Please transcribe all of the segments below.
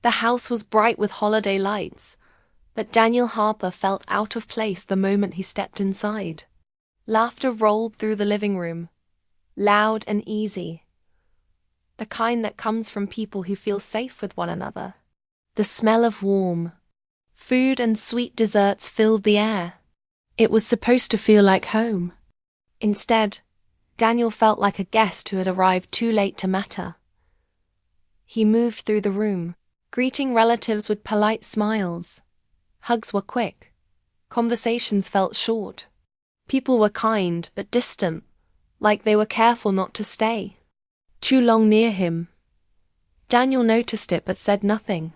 The house was bright with holiday lights, but Daniel Harper felt out of place the moment he stepped inside. Laughter rolled through the living room, loud and easy. The kind that comes from people who feel safe with one another. The smell of warm food and sweet desserts filled the air. It was supposed to feel like home. Instead, Daniel felt like a guest who had arrived too late to matter. He moved through the room, greeting relatives with polite smiles. Hugs were quick. Conversations felt short. People were kind but distant, like they were careful not to stay too long near him. Daniel noticed it but said nothing.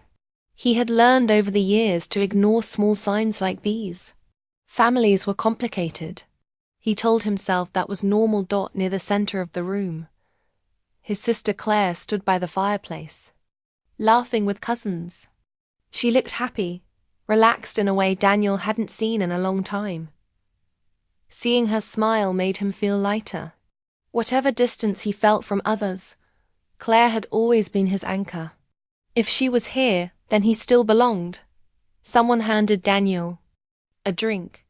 He had learned over the years to ignore small signs like these. Families were complicated. He told himself that was normal. Near the center of the room, his sister Claire stood by the fireplace, laughing with cousins. She looked happy, relaxed in a way Daniel hadn't seen in a long time. Seeing her smile made him feel lighter. Whatever distance he felt from others, Claire had always been his anchor. If she was here, then he still belonged. Someone handed Daniel a drink.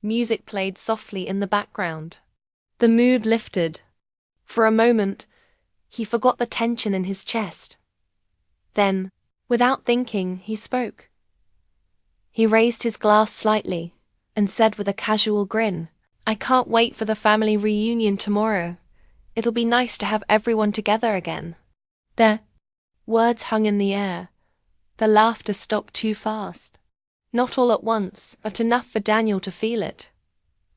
Music played softly in the background. The mood lifted. For a moment, he forgot the tension in his chest. Then, without thinking, he spoke. He raised his glass slightly and said with a casual grin, "I can't wait for the family reunion tomorrow. It'll be nice to have everyone together again." The words hung in the air. The laughter stopped too fast. Not all at once, but enough for Daniel to feel it.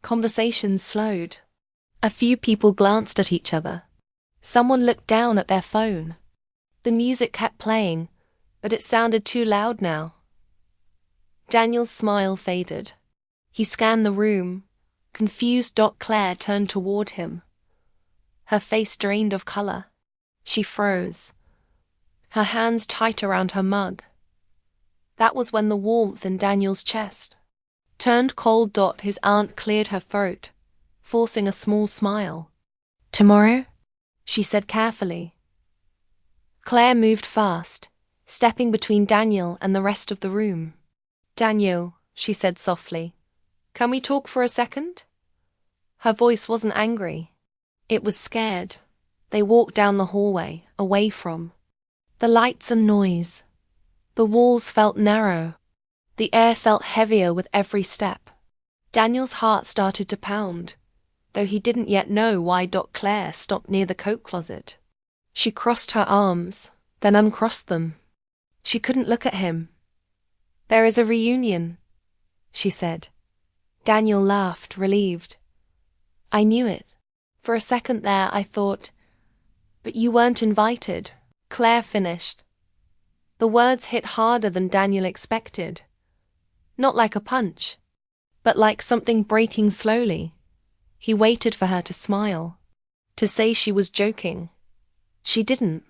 Conversations slowed. A few people glanced at each other. Someone looked down at their phone. The music kept playing, but it sounded too loud now. Daniel's smile faded. He scanned the room. Confused. Claire turned toward him. Her face drained of color. She froze, her hands tight around her mug. That was when the warmth in Daniel's chest turned cold. His aunt cleared her throat, forcing a small smile. "Tomorrow?" she said carefully. Claire moved fast, stepping between Daniel and the rest of the room. "Daniel," she said softly, "can we talk for a second?" Her voice wasn't angry. It was scared. They walked down the hallway, away from the lights and noise. The walls felt narrow. The air felt heavier with every step. Daniel's heart started to pound, though he didn't yet know why. Claire stopped near the coat closet. She crossed her arms, then uncrossed them. She couldn't look at him. "There is a reunion," she said. Daniel laughed, relieved. "I knew it. For a second there I thought, but you weren't invited," Claire finished. The words hit harder than Daniel expected. Not like a punch, but like something breaking slowly. He waited for her to smile, to say she was joking. She didn't.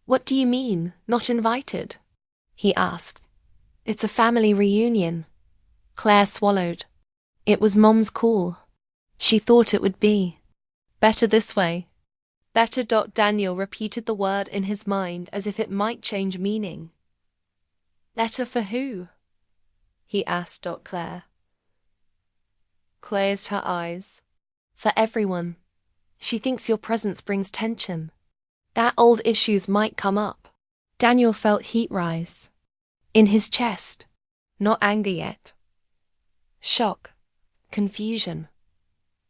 "What do you mean, not invited?" he asked. "It's a family reunion." Claire swallowed. It was Mom's call. She thought it would be better this way. Better. Daniel repeated the word in his mind as if it might change meaning. "Better for who?" he asked. Claire closed her eyes. "For everyone. She thinks your presence brings tension. That old issues might come up." Daniel felt heat rise in his chest. Not anger yet. Shock. Confusion.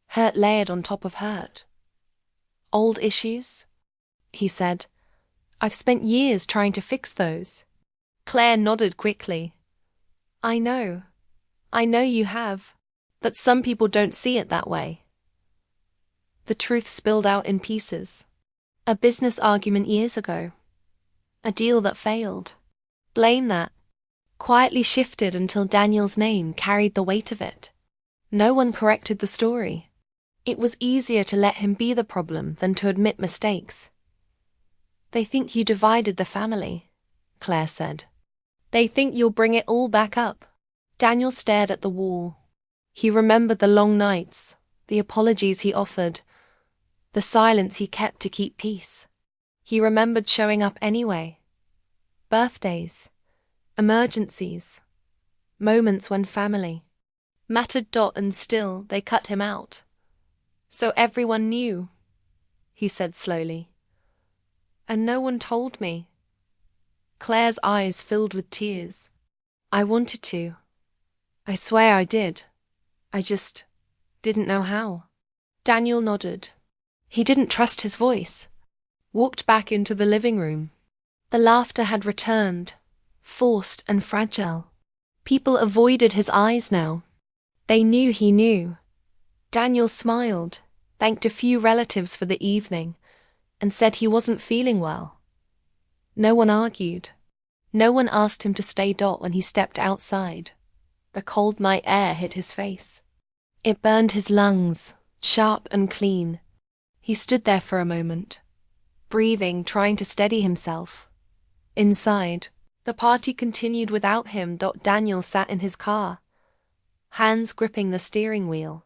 Hurt layered on top of hurt. "Old issues?" he said. "I've spent years trying to fix those." Claire nodded quickly. I know you have. But some people don't see it that way." The truth spilled out in pieces. A business argument years ago. A deal that failed. Blame that quietly shifted until Daniel's name carried the weight of it. No one corrected the story. It was easier to let him be the problem than to admit mistakes. "They think you divided the family," Claire said. "They think you'll bring it all back up." Daniel stared at the wall. He remembered the long nights, the apologies he offered, the silence he kept to keep peace. He remembered showing up anyway. Birthdays, emergencies, moments when family mattered. And still they cut him out. So everyone knew, he said slowly. And no one told me. Claire's eyes filled with tears. I wanted to. I swear I did. I just didn't know how. Daniel nodded. He didn't trust his voice. Walked back into the living room. The laughter had returned, forced and fragile. People avoided his eyes now. They knew he knew. Daniel smiled, thanked a few relatives for the evening, and said he wasn't feeling well. No one argued. No one asked him to stay. When he stepped outside, the cold night air hit his face. It burned his lungs, sharp and clean. He stood there for a moment, breathing, trying to steady himself. Inside, the party continued without him. Daniel sat in his car, hands gripping the steering wheel.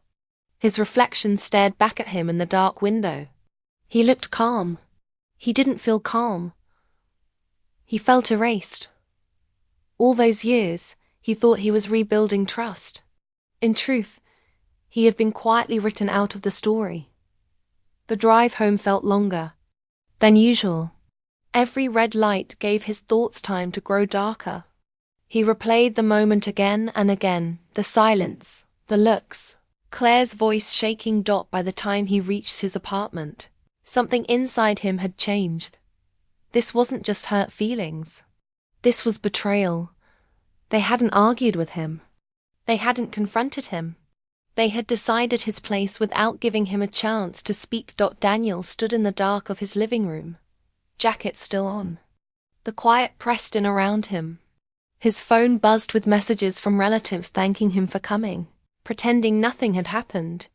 His reflection stared back at him in the dark window. He looked calm. He didn't feel calm. He felt erased. All those years, he thought he was rebuilding trust. In truth, he had been quietly written out of the story. The drive home felt longer than usual. Every red light gave his thoughts time to grow darker. He replayed the moment again and again, the silence, the looks, Claire's voice shaking. By the time he reached his apartment, something inside him had changed. This wasn't just hurt feelings. This was betrayal. They hadn't argued with him. They hadn't confronted him. They had decided his place without giving him a chance to speak. Daniel stood in the dark of his living room, jacket still on. The quiet pressed in around him. His phone buzzed with messages from relatives thanking him for coming, pretending nothing had happened.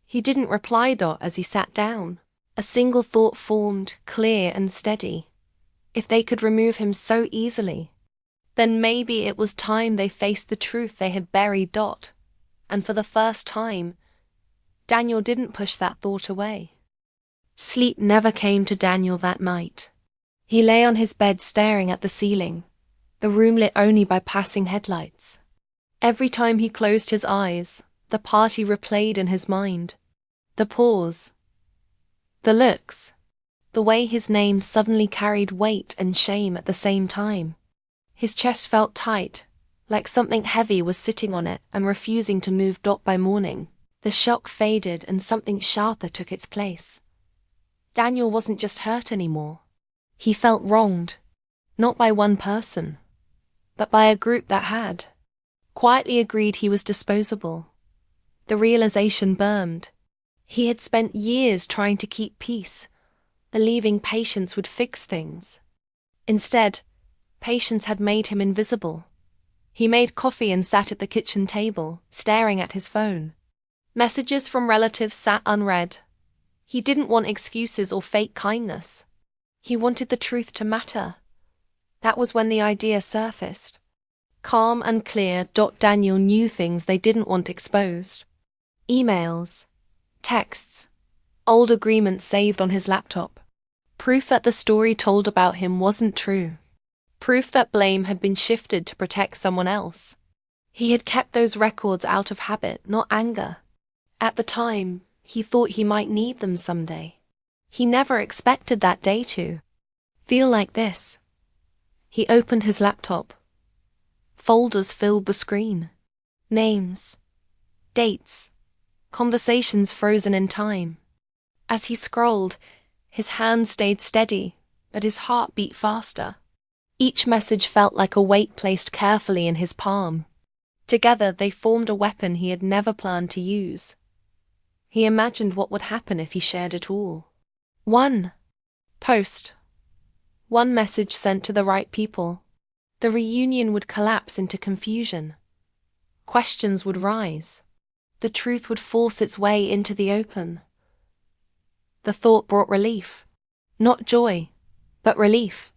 He didn't reply. As he sat down, a single thought formed, clear and steady. If they could remove him so easily, then maybe it was time they faced the truth they had buried. And for the first time, Daniel didn't push that thought away. Sleep never came to Daniel that night. He lay on his bed staring at the ceiling, the room lit only by passing headlights. Every time he closed his eyes, the party replayed in his mind. The pause, the looks, the way his name suddenly carried weight and shame at the same time. His chest felt tight, like something heavy was sitting on it and refusing to move. By morning, the shock faded and something sharper took its place. Daniel wasn't just hurt anymore. He felt wronged, not by one person, but by a group that had quietly agreed he was disposable. The realization burned. He had spent years trying to keep peace, believing patience would fix things. Instead, patience had made him invisible. He made coffee and sat at the kitchen table, staring at his phone. Messages from relatives sat unread. He didn't want excuses or fake kindness. He wanted the truth to matter. That was when the idea surfaced. Calm and clear. Daniel knew things they didn't want exposed. Emails, texts, old agreements saved on his laptop. Proof that the story told about him wasn't true. Proof that blame had been shifted to protect someone else. He had kept those records out of habit, not anger. At the time, he thought he might need them someday. He never expected that day to feel like this. He opened his laptop. Folders filled the screen. Names, dates, conversations frozen in time. As he scrolled, his hand stayed steady, but his heart beat faster. Each message felt like a weight placed carefully in his palm. Together they formed a weapon he had never planned to use. He imagined what would happen if he shared it all. One post, one message sent to the right people. The reunion would collapse into confusion. Questions would rise. The truth would force its way into the open. The thought brought relief. Not joy, but relief.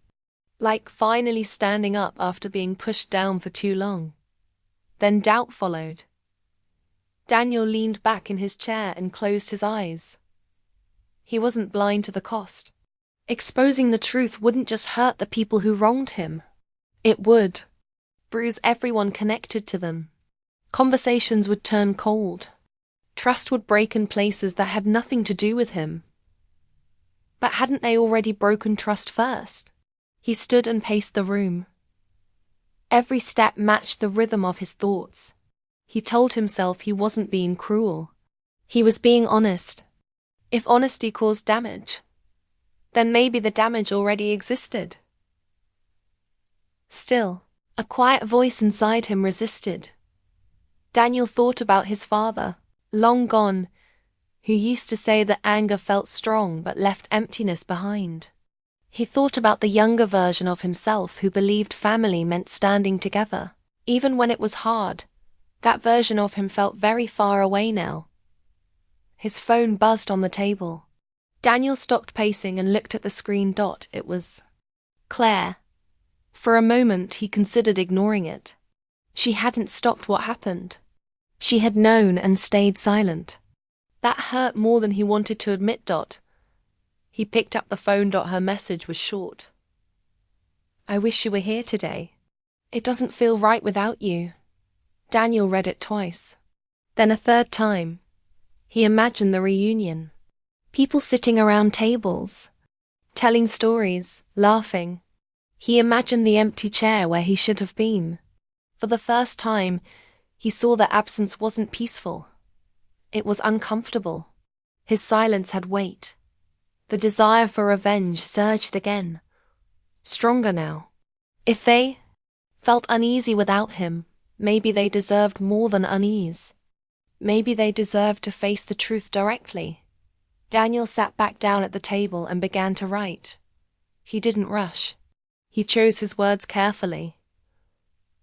Like finally standing up after being pushed down for too long. Then doubt followed. Daniel leaned back in his chair and closed his eyes. He wasn't blind to the cost. Exposing the truth wouldn't just hurt the people who wronged him. It would bruise everyone connected to them. Conversations would turn cold. Trust would break in places that had nothing to do with him. But hadn't they already broken trust first? He stood and paced the room. Every step matched the rhythm of his thoughts. He told himself he wasn't being cruel. He was being honest. If honesty caused damage, then maybe the damage already existed. Still, a quiet voice inside him resisted. Daniel thought about his father, long gone, who used to say that anger felt strong but left emptiness behind. He thought about the younger version of himself who believed family meant standing together. Even when it was hard, that version of him felt very far away now. His phone buzzed on the table. Daniel stopped pacing and looked at the screen. It was Claire. For a moment he considered ignoring it. She hadn't stopped what happened. She had known and stayed silent. That hurt more than he wanted to admit. He picked up the phone. Her message was short. I wish you were here today. It doesn't feel right without you. Daniel read it twice. Then a third time. He imagined the reunion. People sitting around tables, telling stories, laughing. He imagined the empty chair where he should have been. For the first time, he saw that absence wasn't peaceful. It was uncomfortable. His silence had weight. The desire for revenge surged again, stronger now. If they felt uneasy without him, maybe they deserved more than unease. Maybe they deserved to face the truth directly. Daniel sat back down at the table and began to write. He didn't rush. He chose his words carefully.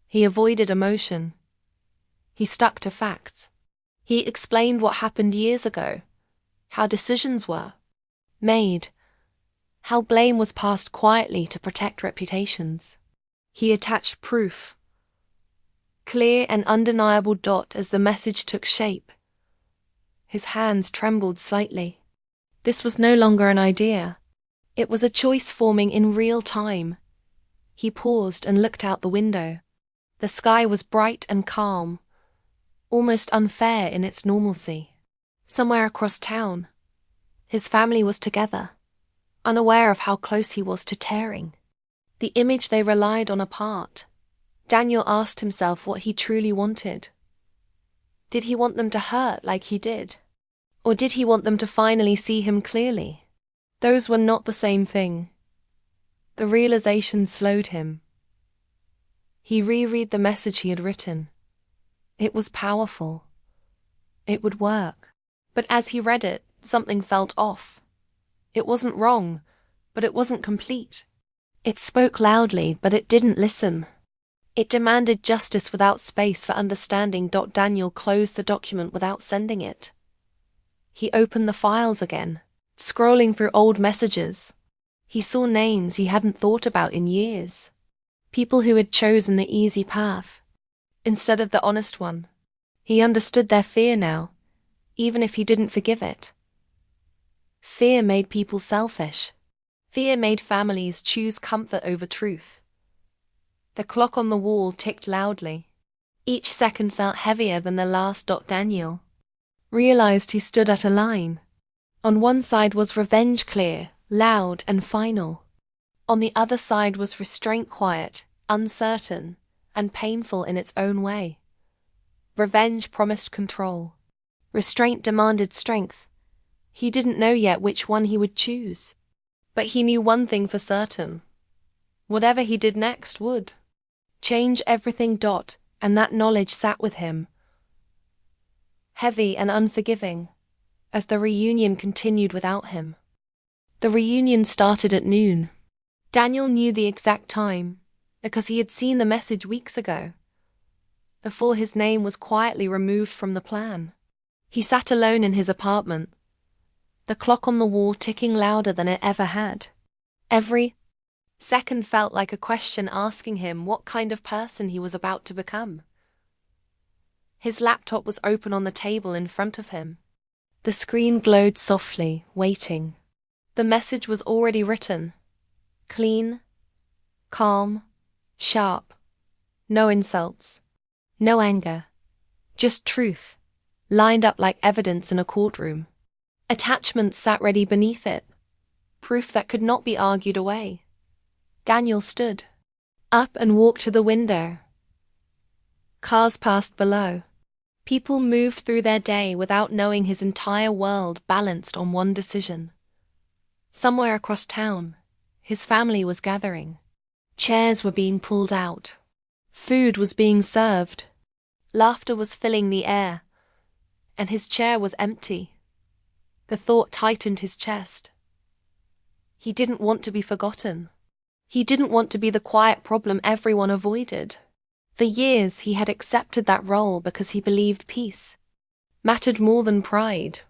He avoided emotion. He stuck to facts. He explained what happened years ago, how decisions were made, how blame was passed quietly to protect reputations. He attached proof, clear and undeniable. As the message took shape, his hands trembled slightly. This was no longer an idea. It was a choice forming in real time. He paused and looked out the window. The sky was bright and calm, almost unfair in its normalcy. Somewhere across town, his family was together, unaware of how close he was to tearing. The image they relied on apart. Daniel asked himself what he truly wanted. Did he want them to hurt like he did? Or did he want them to finally see him clearly? Those were not the same thing. The realization slowed him. He reread the message he had written. It was powerful. It would work. But as he read it, something felt off. It wasn't wrong, but it wasn't complete. It spoke loudly, but it didn't listen. It demanded justice without space for understanding. Daniel closed the document without sending it. He opened the files again, scrolling through old messages. He saw names he hadn't thought about in years. People who had chosen the easy path instead of the honest one. He understood their fear now, even if he didn't forgive it. Fear made people selfish. Fear made families choose comfort over truth. The clock on the wall ticked loudly. Each second felt heavier than the last. Daniel realized he stood at a line. On one side was revenge, clear, loud and final. On the other side was restraint, quiet, uncertain, and painful in its own way. Revenge promised control. Restraint demanded strength. He didn't know yet which one he would choose. But he knew one thing for certain. Whatever he did next would change everything. And that knowledge sat with him, heavy and unforgiving, as the reunion continued without him. The reunion started at noon. Daniel knew the exact time, because he had seen the message weeks ago, before his name was quietly removed from the plan. He sat alone in his apartment, the clock on the wall ticking louder than it ever had. Every second felt like a question asking him what kind of person he was about to become. His laptop was open on the table in front of him. The screen glowed softly, waiting. The message was already written. Clean, calm, sharp. No insults. No anger. Just truth, lined up like evidence in a courtroom. Attachments sat ready beneath it. Proof that could not be argued away. Daniel stood up and walked to the window. Cars passed below. People moved through their day without knowing his entire world balanced on one decision. Somewhere across town, his family was gathering. Chairs were being pulled out. Food was being served. Laughter was filling the air. And his chair was empty. The thought tightened his chest. He didn't want to be forgotten. He didn't want to be the quiet problem everyone avoided. For years he had accepted that role because he believed peace mattered more than pride.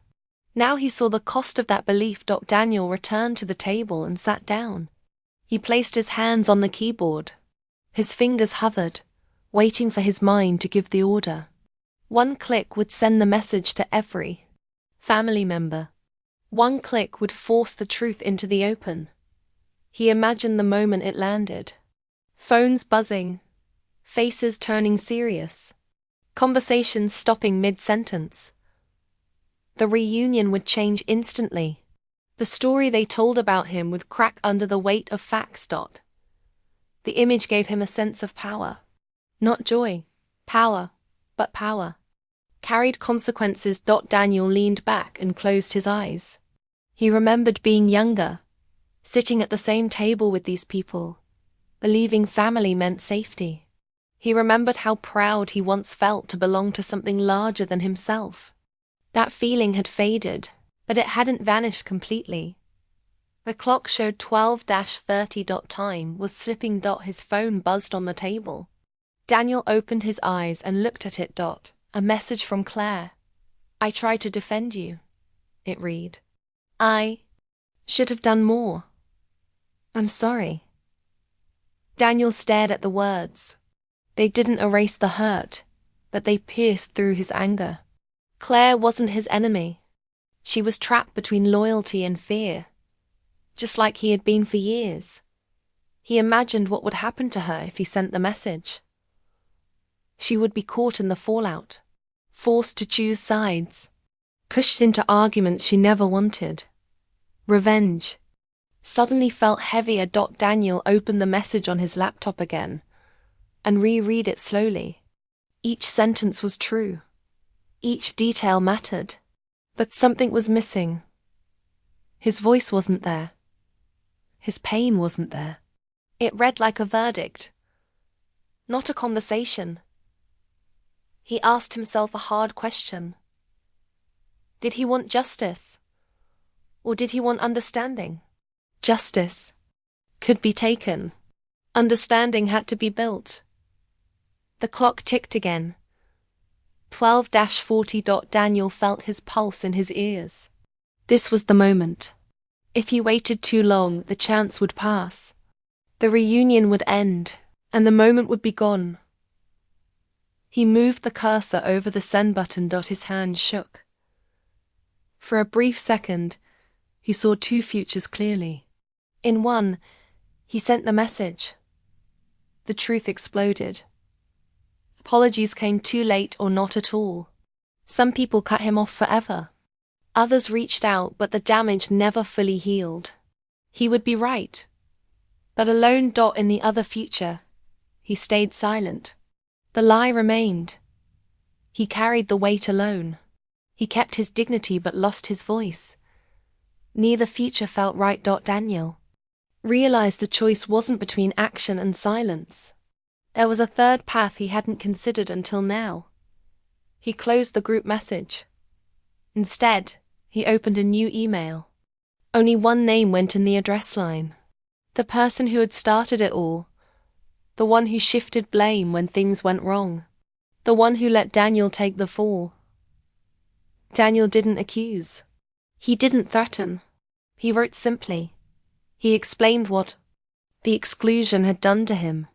Now he saw the cost of that belief. Daniel returned to the table and sat down. He placed his hands on the keyboard. His fingers hovered, waiting for his mind to give the order. One click would send the message to every family member. One click would force the truth into the open. He imagined the moment it landed. Phones buzzing, faces turning serious, conversations stopping mid-sentence. The reunion would change instantly. The story they told about him would crack under the weight of facts. The image gave him a sense of power. Not joy, power, but power. Carried consequences. Daniel leaned back and closed his eyes. He remembered being younger, sitting at the same table with these people, believing family meant safety. He remembered how proud he once felt to belong to something larger than himself. That feeling had faded, but it hadn't vanished completely. The clock showed 12:30. Time was slipping. His phone buzzed on the table. Daniel opened his eyes and looked at it. A message from Claire. I tried to defend you, it read. I should have done more. I'm sorry. Daniel stared at the words. They didn't erase the hurt, but they pierced through his anger. Claire wasn't his enemy. She was trapped between loyalty and fear, just like he had been for years. He imagined what would happen to her if he sent the message. She would be caught in the fallout, forced to choose sides, pushed into arguments she never wanted. Revenge suddenly felt heavier. Daniel opened the message on his laptop again and reread it slowly. Each sentence was true. Each detail mattered. But something was missing. His voice wasn't there. His pain wasn't there. It read like a verdict, not a conversation. He asked himself a hard question. Did he want justice? Or did he want understanding? Justice could be taken. Understanding had to be built. The clock ticked again. 12:40. Daniel felt his pulse in his ears. This was the moment. If he waited too long, the chance would pass. The reunion would end, and the moment would be gone. He moved the cursor over the send button. His hand shook. For a brief second, he saw two futures clearly. In one, he sent the message. The truth exploded. Apologies came too late or not at all. Some people cut him off forever. Others reached out, but the damage never fully healed. He would be right. But alone. In the other future, he stayed silent. The lie remained. He carried the weight alone. He kept his dignity but lost his voice. Neither future felt right. Daniel realized the choice wasn't between action and silence. There was a third path he hadn't considered until now. He closed the group message. Instead, he opened a new email. Only one name went in the address line. The person who had started it all. The one who shifted blame when things went wrong. The one who let Daniel take the fall. Daniel didn't accuse. He didn't threaten. He wrote simply. He explained what the exclusion had done to him.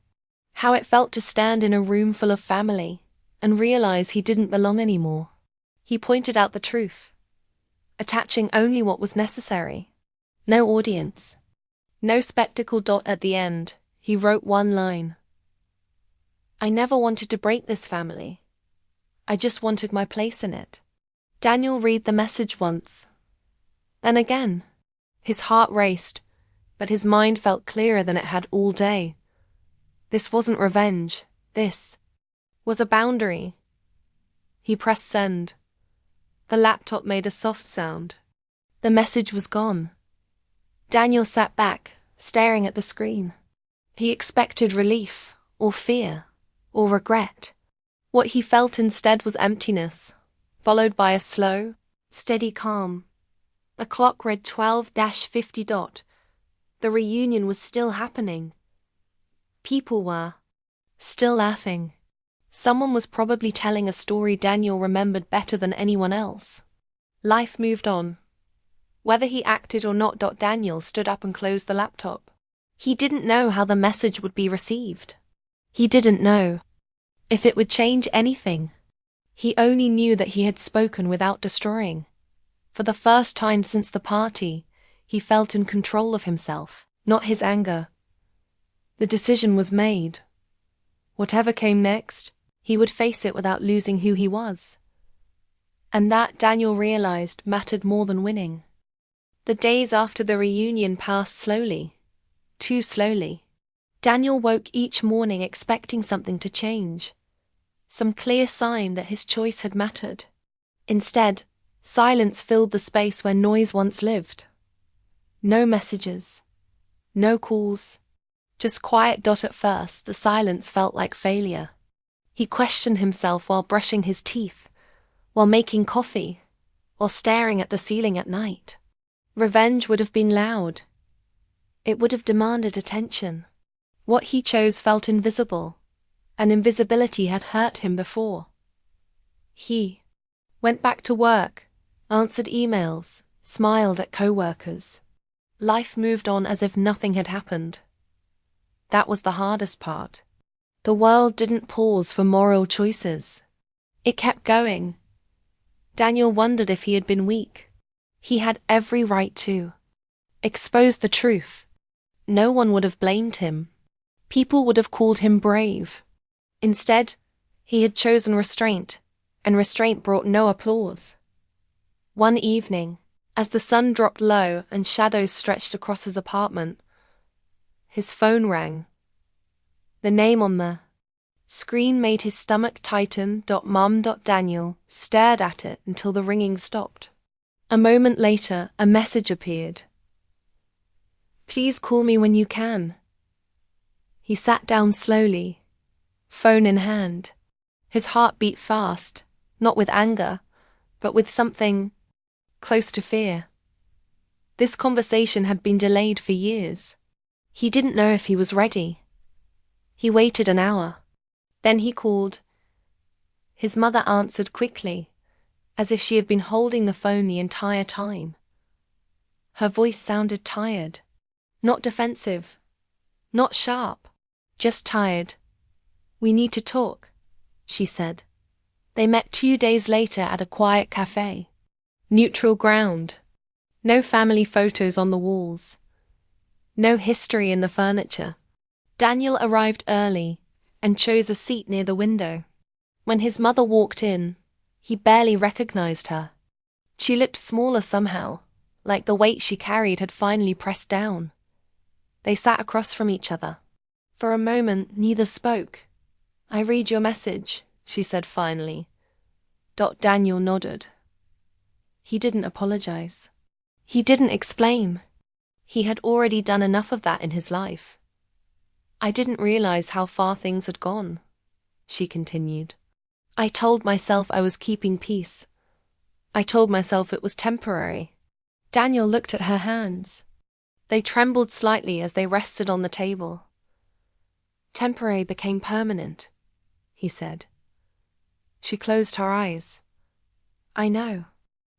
How it felt to stand in a room full of family and realize he didn't belong anymore. He pointed out the truth, attaching only what was necessary. No audience. No spectacle dot at the end. He wrote one line. I never wanted to break this family. I just wanted my place in it. Daniel read the message once. Then again. His heart raced, but his mind felt clearer than it had all day. This wasn't revenge. This was a boundary. He pressed send. The laptop made a soft sound. The message was gone. Daniel sat back, staring at the screen. He expected relief, or fear, or regret. What he felt instead was emptiness, followed by a slow, steady calm. The clock read 12-50. The reunion was still happening. People were still laughing. Someone was probably telling a story Daniel remembered better than anyone else. Life moved on. Whether he acted or not, Daniel stood up and closed the laptop. He didn't know how the message would be received. He didn't know if it would change anything. He only knew that he had spoken without destroying. For the first time since the party, he felt in control of himself, not his anger. The decision was made. Whatever came next, he would face it without losing who he was. And that, Daniel realized, mattered more than winning. The days after the reunion passed slowly. Too slowly. Daniel woke each morning expecting something to change. Some clear sign that his choice had mattered. Instead, silence filled the space where noise once lived. No messages. No calls. Just quiet. At first, the silence felt like failure. He questioned himself while brushing his teeth, while making coffee, while staring at the ceiling at night. Revenge would have been loud. It would have demanded attention. What he chose felt invisible, and invisibility had hurt him before. He went back to work, answered emails, smiled at co-workers. Life moved on as if nothing had happened. That was the hardest part. The world didn't pause for moral choices. It kept going. Daniel wondered if he had been weak. He had every right to expose the truth. No one would have blamed him. People would have called him brave. Instead, he had chosen restraint, and restraint brought no applause. One evening, as the sun dropped low and shadows stretched across his apartment, his phone rang. The name on the screen made his stomach tighten. Mum. Daniel stared at it until the ringing stopped. A moment later, a message appeared. Please call me when you can. He sat down slowly, phone in hand. His heart beat fast, not with anger, but with something close to fear. This conversation had been delayed for years. He didn't know if he was ready. He waited an hour. Then he called. His mother answered quickly, as if she had been holding the phone the entire time. Her voice sounded tired, not defensive, not sharp, just tired. We need to talk, she said. They met 2 days later at a quiet cafe. Neutral ground. No family photos on the walls. No history in the furniture. Daniel arrived early and chose a seat near the window. When his mother walked in, he barely recognized her. She looked smaller somehow, like the weight she carried had finally pressed down. They sat across from each other. For a moment, neither spoke. I read your message, she said finally. Daniel nodded. He didn't apologize. He didn't explain. He had already done enough of that in his life. I didn't realize how far things had gone, she continued. I told myself I was keeping peace. I told myself it was temporary. Daniel looked at her hands. They trembled slightly as they rested on the table. Temporary became permanent, he said. She closed her eyes. I know.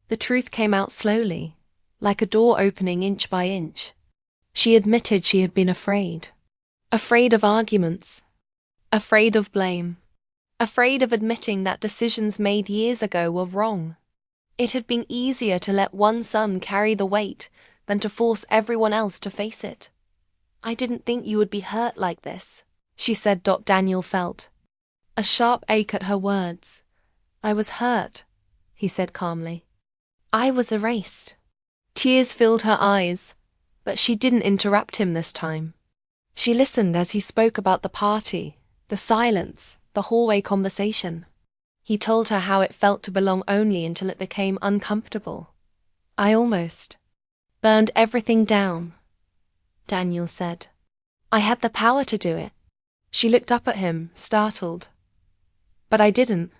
The truth came out slowly, like a door opening inch by inch. She admitted she had been afraid. Afraid of arguments. Afraid of blame. Afraid of admitting that decisions made years ago were wrong. It had been easier to let one son carry the weight than to force everyone else to face it. I didn't think you would be hurt like this, she said. Daniel felt a sharp ache at her words. I was hurt, he said calmly. I was erased. Tears filled her eyes, but she didn't interrupt him this time. She listened as he spoke about the party, the silence, the hallway conversation. He told her how it felt to belong only until it became uncomfortable. I almost burned everything down, Daniel said. I had the power to do it. She looked up at him, startled. But I didn't,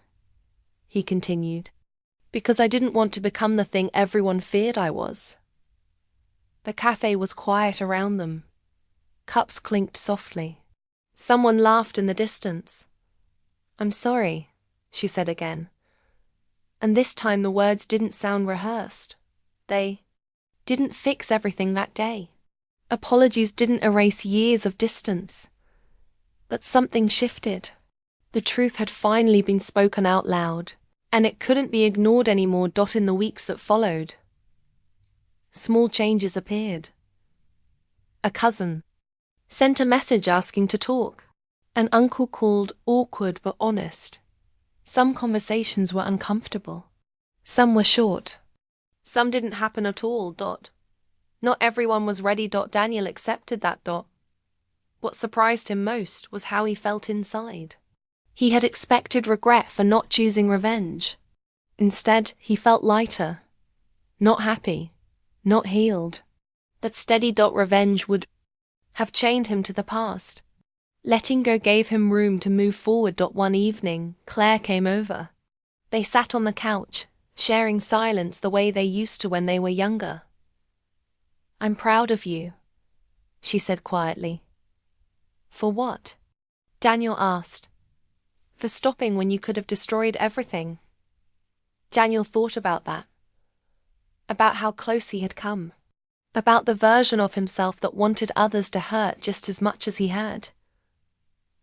he continued, because I didn't want to become the thing everyone feared I was. The cafe was quiet around them. Cups clinked softly. Someone laughed in the distance. I'm sorry, she said again. And this time the words didn't sound rehearsed. They didn't fix everything that day. Apologies didn't erase years of distance. But something shifted. The truth had finally been spoken out loud, and it couldn't be ignored anymore. In the weeks that followed, small changes appeared. A cousin sent a message asking to talk. An uncle called, awkward but honest. Some conversations were uncomfortable. Some were short. Some didn't happen at all. Not everyone was ready. Daniel accepted that. What surprised him most was how he felt inside. He had expected regret for not choosing revenge. Instead, he felt lighter. Not happy. Not healed. That steady. Revenge would have chained him to the past. Letting go gave him room to move forward. One evening, Claire came over. They sat on the couch, sharing silence the way they used to when they were younger. I'm proud of you, she said quietly. For what? Daniel asked. For stopping when you could have destroyed everything. Daniel thought about that. About how close he had come. About the version of himself that wanted others to hurt just as much as he had.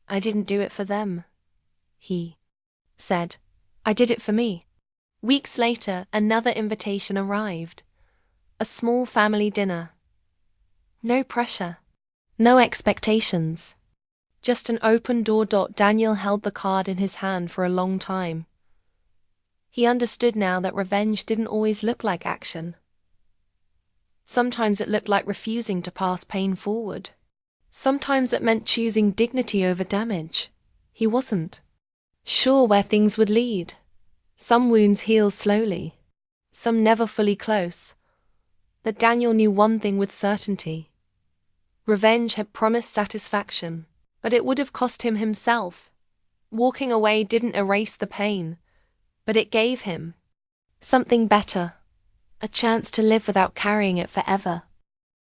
I didn't do it for them, he said. I did it for me. Weeks later, another invitation arrived. A small family dinner. No pressure. No expectations. Just an open door. Daniel held the card in his hand for a long time. He understood now that revenge didn't always look like action. Sometimes it looked like refusing to pass pain forward. Sometimes it meant choosing dignity over damage. He wasn't sure where things would lead. Some wounds heal slowly. Some never fully close. But Daniel knew one thing with certainty. Revenge had promised satisfaction, but it would have cost him himself. Walking away didn't erase the pain, but it gave him something better, a chance to live without carrying it forever.